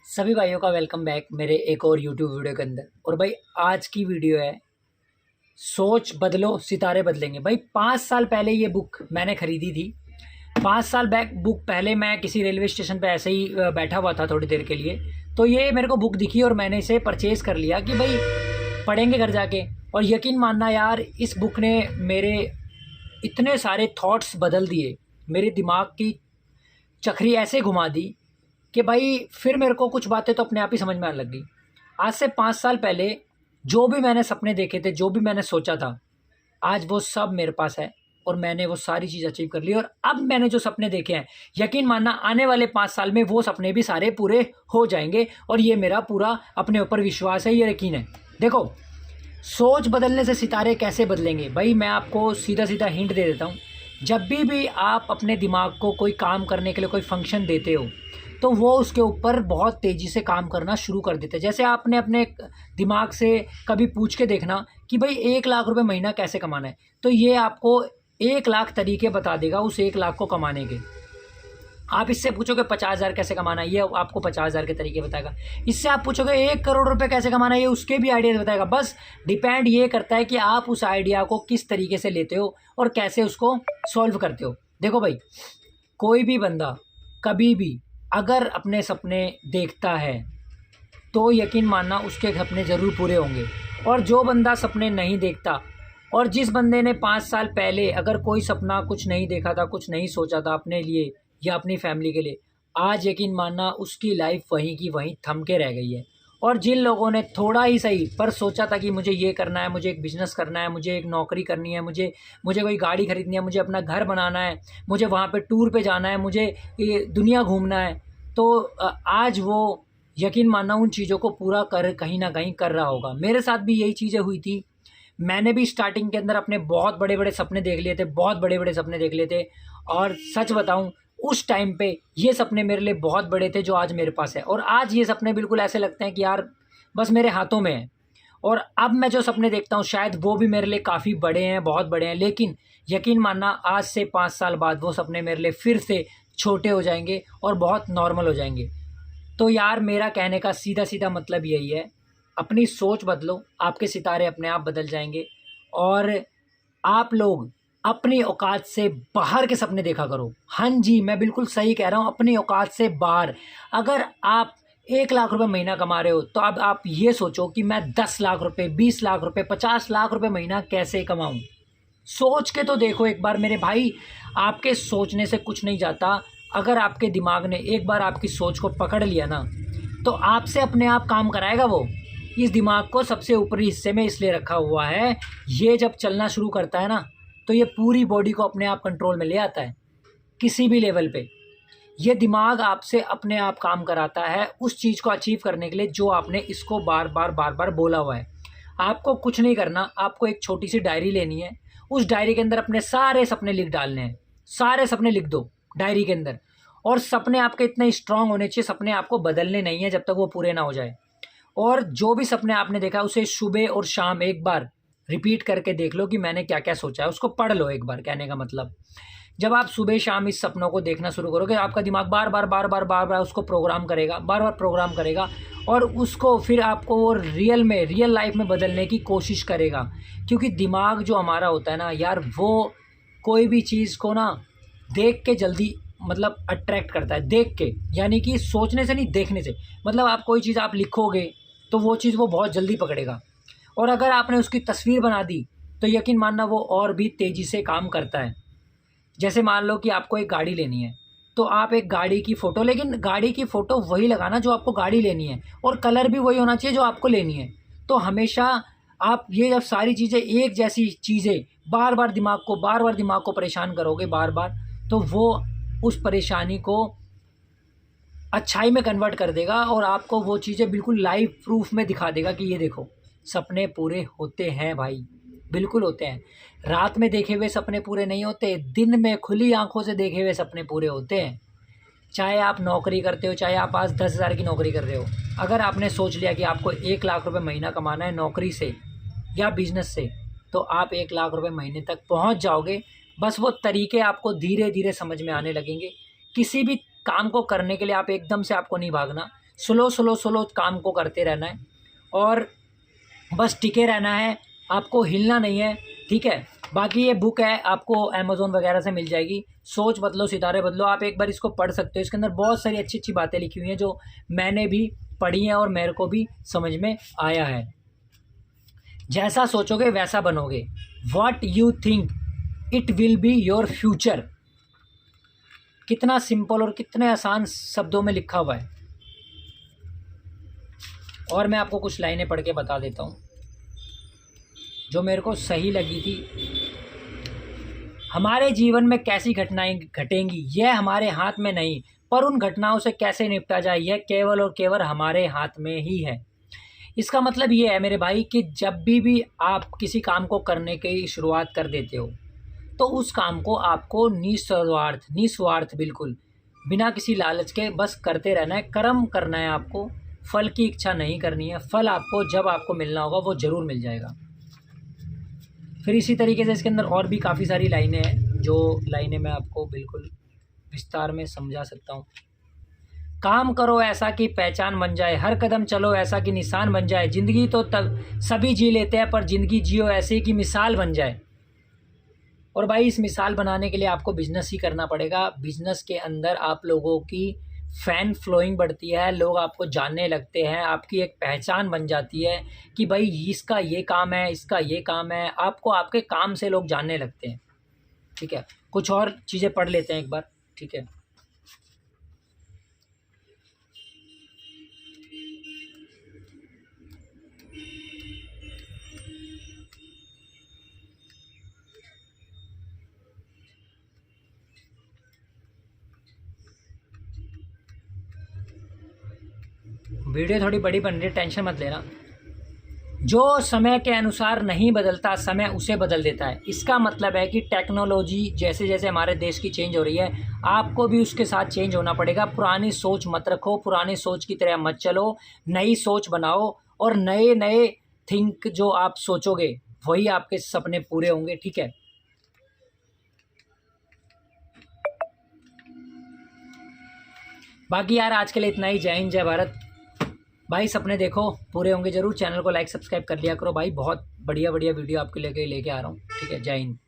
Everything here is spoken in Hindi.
सभी भाइयों का वेलकम बैक मेरे एक और यूट्यूब वीडियो के अंदर। और भाई आज की वीडियो है सोच बदलो सितारे बदलेंगे। भाई 5 साल पहले ये बुक मैंने खरीदी थी। 5 साल बैक बुक पहले मैं किसी रेलवे स्टेशन पे ऐसे ही बैठा हुआ था थोड़ी देर के लिए, तो ये मेरे को बुक दिखी और मैंने इसे परचेज़ कर लिया कि भाई पढ़ेंगे घर जाके। और यकीन मानना यार, इस बुक ने मेरे इतने सारे थॉट्स बदल दिए, मेरे दिमाग की चक्री ऐसे घुमा दी कि भाई फिर मेरे को कुछ बातें तो अपने आप ही समझ में आने लग गई। आज से 5 साल पहले जो भी मैंने सपने देखे थे, जो भी मैंने सोचा था, आज वो सब मेरे पास है और मैंने वो सारी चीज़ अचीव कर ली। और अब मैंने जो सपने देखे हैं, यकीन मानना आने वाले 5 साल में वो सपने भी सारे पूरे हो जाएंगे। और ये मेरा पूरा अपने ऊपर विश्वास है, ये यकीन है। देखो, सोच बदलने से सितारे कैसे बदलेंगे, भाई मैं आपको सीधा सीधा हिंट दे देता हूँ। जब भी आप अपने दिमाग को कोई काम करने के लिए कोई फंक्शन देते हो, तो वो उसके ऊपर बहुत तेज़ी से काम करना शुरू कर देते हैं। जैसे आपने अपने दिमाग से कभी पूछ के देखना कि भाई 1 लाख रुपए महीना कैसे कमाना है, तो ये आपको 1 लाख तरीके बता देगा उस 1 लाख को कमाने के। आप इससे पूछोगे 50,000 कैसे कमाना है, ये आपको 50,000 के तरीके बताएगा। इससे आप पूछोगे 1 करोड़ रुपए कैसे कमाना है, ये उसके भी आइडिया बताएगा। बस डिपेंड ये करता है कि आप उस आइडिया को किस तरीके से लेते हो और कैसे उसको सॉल्व करते हो। देखो भाई, कोई भी बंदा कभी भी अगर अपने सपने देखता है तो यकीन मानना उसके सपने ज़रूर पूरे होंगे। और जो बंदा सपने नहीं देखता, और जिस बंदे ने 5 साल पहले अगर कोई सपना कुछ नहीं देखा था, कुछ नहीं सोचा था अपने लिए या अपनी फैमिली के लिए, आज यकीन मानना उसकी लाइफ वहीं की वहीं थम के रह गई है। और जिन लोगों ने थोड़ा ही सही पर सोचा था कि मुझे ये करना है, मुझे एक बिज़नेस करना है, मुझे एक नौकरी करनी है, मुझे मुझे कोई गाड़ी खरीदनी है, मुझे अपना घर बनाना है, मुझे वहाँ पे टूर पे जाना है, मुझे ये दुनिया घूमना है, तो आज वो यकीन मानना उन चीज़ों को पूरा कर कहीं ना कहीं कर रहा होगा। मेरे साथ भी यही चीज़ें हुई थी। मैंने भी स्टार्टिंग के अंदर अपने बहुत बड़े बड़े सपने देख लिए थे, बहुत बड़े बड़े सपने देख लिए थे। और सच बताऊं, उस टाइम पे ये सपने मेरे लिए बहुत बड़े थे जो आज मेरे पास है। और आज ये सपने बिल्कुल ऐसे लगते हैं कि यार बस मेरे हाथों में है। और अब मैं जो सपने देखता हूँ शायद वो भी मेरे लिए काफ़ी बड़े हैं, बहुत बड़े हैं, लेकिन यकीन मानना आज से 5 साल बाद वो सपने मेरे लिए फिर से छोटे हो जाएंगे और बहुत नॉर्मल हो जाएंगे। तो यार मेरा कहने का सीधा सीधा मतलब यही है, अपनी सोच बदलो, आपके सितारे अपने आप बदल जाएंगे। और आप लोग अपनी औकात से बाहर के सपने देखा करो। हाँ जी, मैं बिल्कुल सही कह रहा हूँ, अपनी औकात से बाहर। अगर आप 1 लाख रुपए महीना कमा रहे हो, तो अब आप ये सोचो कि मैं 10 लाख रुपए, 20 लाख रुपए, 50 लाख रुपए महीना कैसे कमाऊँ। सोच के तो देखो एक बार मेरे भाई, आपके सोचने से कुछ नहीं जाता। अगर आपके दिमाग ने एक बार आपकी सोच को पकड़ लिया ना, तो आपसे अपने आप काम कराएगा वो। इस दिमाग को सबसे ऊपरी हिस्से में इसलिए रखा हुआ है, ये जब चलना शुरू करता है ना, तो ये पूरी बॉडी को अपने आप कंट्रोल में ले आता है किसी भी लेवल पे। ये दिमाग आपसे अपने आप काम कराता है उस चीज़ को अचीव करने के लिए जो आपने इसको बार बार बार बार बोला हुआ है। आपको कुछ नहीं करना, आपको एक छोटी सी डायरी लेनी है, उस डायरी के अंदर अपने सारे सपने लिख डालने हैं। सारे सपने लिख दो डायरी के अंदर। और सपने आपके इतने स्ट्रांग होने चाहिए, सपने आपको बदलने नहीं है जब तक वो पूरे ना हो जाए। और जो भी सपने आपने देखा उसे सुबह और शाम एक बार रिपीट करके देख लो कि मैंने क्या क्या सोचा है, उसको पढ़ लो एक बार। कहने का मतलब, जब आप सुबह शाम इस सपनों को देखना शुरू करोगे, आपका दिमाग बार बार बार बार बार बार उसको प्रोग्राम करेगा, बार बार प्रोग्राम करेगा। और उसको फिर आपको वो रियल लाइफ में बदलने की कोशिश करेगा। क्योंकि दिमाग जो हमारा होता है ना यार, वो कोई भी चीज़ को ना देख के जल्दी मतलब अट्रैक्ट करता है। देख के यानी कि सोचने से नहीं, देखने से। मतलब आप कोई चीज़ आप लिखोगे तो वो चीज़ वो बहुत जल्दी पकड़ेगा। और अगर आपने उसकी तस्वीर बना दी तो यकीन मानना वो और भी तेज़ी से काम करता है। जैसे मान लो कि आपको एक गाड़ी लेनी है, तो आप एक गाड़ी की फ़ोटो, लेकिन गाड़ी की फ़ोटो वही लगाना जो आपको गाड़ी लेनी है, और कलर भी वही होना चाहिए जो आपको लेनी है। तो हमेशा आप ये जब सारी चीज़ें, एक जैसी चीज़ें बार बार दिमाग को परेशान करोगे बार बार, तो वो उस परेशानी को अच्छाई में कन्वर्ट कर देगा और आपको वो चीज़ें बिल्कुल लाइव प्रूफ में दिखा देगा कि ये देखो, सपने पूरे होते हैं भाई, बिल्कुल होते हैं। रात में देखे हुए सपने पूरे नहीं होते, दिन में खुली आंखों से देखे हुए सपने पूरे होते हैं। चाहे आप नौकरी करते हो, चाहे आप आज 10,000 की नौकरी कर रहे हो, अगर आपने सोच लिया कि आपको 1 लाख रुपए महीना कमाना है नौकरी से या बिजनेस से, तो आप 1 लाख रुपए महीने तक पहुंच जाओगे। बस वो तरीके आपको धीरे धीरे समझ में आने लगेंगे। किसी भी काम को करने के लिए आप एकदम से आपको नहीं भागना। स्लो स्लो स्लो काम को करते रहना है और बस टिके रहना है, आपको हिलना नहीं है, ठीक है। बाकी ये बुक है, आपको अमेज़ोन वगैरह से मिल जाएगी, सोच बदलो सितारे बदलो। आप एक बार इसको पढ़ सकते हो, इसके अंदर बहुत सारी अच्छी अच्छी बातें लिखी हुई हैं जो मैंने भी पढ़ी हैं और मेरे को भी समझ में आया है। जैसा सोचोगे वैसा बनोगे, what you think it will be your future. कितना सिंपल और कितने आसान शब्दों में लिखा हुआ है। और मैं आपको कुछ लाइनें पढ़ के बता देता हूँ जो मेरे को सही लगी थी। हमारे जीवन में कैसी घटनाएं घटेंगी यह हमारे हाथ में नहीं, पर उन घटनाओं से कैसे निपटा जाए यह केवल और केवल हमारे हाथ में ही है। इसका मतलब ये है मेरे भाई कि जब भी आप किसी काम को करने की शुरुआत कर देते हो तो उस काम को आपको निस्वार्थ बिल्कुल बिना किसी लालच के बस करते रहना है, कर्म करना है आपको, फल की इच्छा नहीं करनी है। फल आपको जब आपको मिलना होगा वो ज़रूर मिल जाएगा। फिर इसी तरीके से इसके अंदर और भी काफ़ी सारी लाइनें हैं जो लाइनें मैं आपको बिल्कुल विस्तार में समझा सकता हूँ। काम करो ऐसा कि पहचान बन जाए, हर कदम चलो ऐसा कि निशान बन जाए। ज़िंदगी तो तब सभी जी लेते हैं पर ज़िंदगी जियो ऐसे कि मिसाल बन जाए। और भाई इस मिसाल बनाने के लिए आपको बिज़नेस ही करना पड़ेगा। बिज़नेस के अंदर आप लोगों की फ़ैन फ्लोइंग बढ़ती है, लोग आपको जानने लगते हैं, आपकी एक पहचान बन जाती है कि भाई इसका ये काम है, इसका ये काम है। आपको आपके काम से लोग जानने लगते हैं, ठीक है। कुछ और चीज़ें पढ़ लेते हैं एक बार, ठीक है। वीडियो थोड़ी बड़ी बन रही है, टेंशन मत लेना। जो समय के अनुसार नहीं बदलता समय उसे बदल देता है। इसका मतलब है कि टेक्नोलॉजी जैसे जैसे हमारे देश की चेंज हो रही है, आपको भी उसके साथ चेंज होना पड़ेगा। पुरानी सोच मत रखो, पुरानी सोच की तरह मत चलो, नई सोच बनाओ और नए नए थिंक जो आप सोचोगे वही आपके सपने पूरे होंगे, ठीक है। बाकी यार आज के लिए इतना ही। जय हिंद, जय भारत। भाई सपने देखो पूरे होंगे जरूर। चैनल को लाइक सब्सक्राइब कर लिया करो भाई, बहुत बढ़िया बढ़िया वीडियो आपके लेके आ रहा हूँ, ठीक है। जय हिंद।